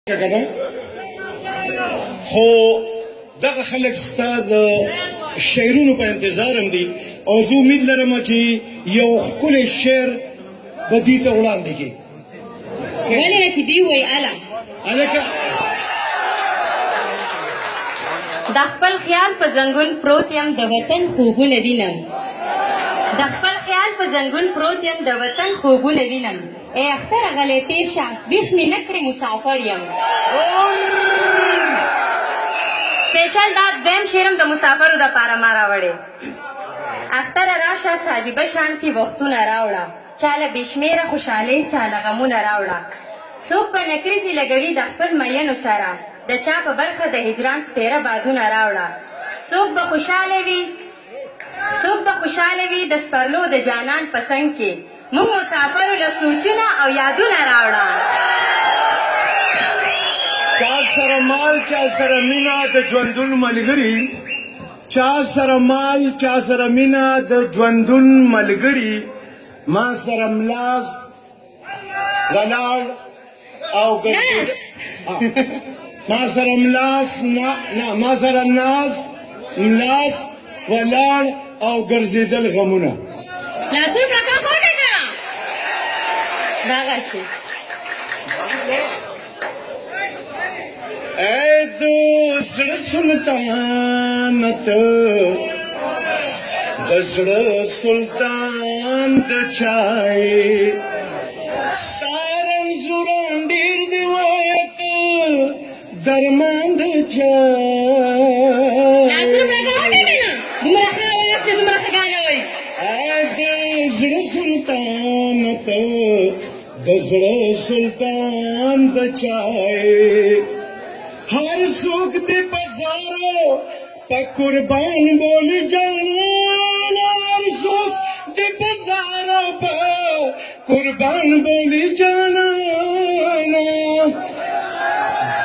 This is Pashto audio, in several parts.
کنه خو دغه خلک ستا د شعرونو په انتظار هم دي او زه امید لرم چې یو ښکلی شعر به دوی ته وړاندې کړي ولې نه چې دوی وایي اله هلکه د خپل خیال په زنګون پروت یم د وطن خوبونه وینم د خپل خیال په زنګون پروت یم د وطن خوبونه وینم ای اختره غلی تېر شه بیخ مې نه کړې مسافر یم سپیشل دا دویم شعر هم د مسافرو دپاره ما راوړی اختره راشه ساجیبه شانتي وختونه راوړه چاله بې شمېره خوشحالۍ چاله غمونه راوړه څوک به نکریزې لګوي د خپل مینو سره د چا په برخه د هجران سپېره بادونه راوړه څوک به خوشحاله وي د سپرلو د جانان په څنګ کې موږ مسافرو له سوچونه او یادونه راوړه چا سره مال چا سره مینه د ژوندون ملګري چا سره مال چا سره مینه د ژوندون ملګري ما سره ملاس ولاړ او ما سره ملاس ما سره ناس ملاس ولاړ او ګرځېدل غمونه لاسونه پړکا کوټه که دغسې ای د زړه سلطان ته د زړه سلطان د چای سارن زوران ډېر دی وایه ته درمان د چای زړه سلطان ته د زړه سلطان د چای هر څوک دې بازارو په قربان بولی جانان هر څوک دې بازارو په قربان بولی جانان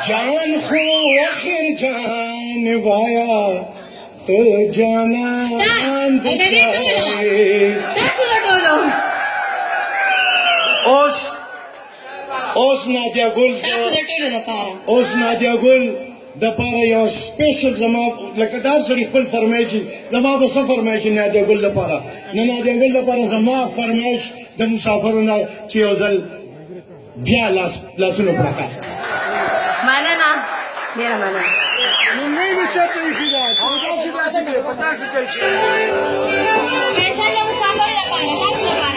جان خو اخر جان وایا تو جانان د چای اوس نادیا ګل د پاره یو سپیشل زما لکه دا سړي خپل فرمایش زما به څه فرمایش نادیا ګل دپاره نه نادیا ګل دپاره زما فرمایش د مسافرو نه چې یو ځل بیا لاسونه پړکا مننه ډېره مننه سپیشل د مسافرو لپاره تاسو لپاره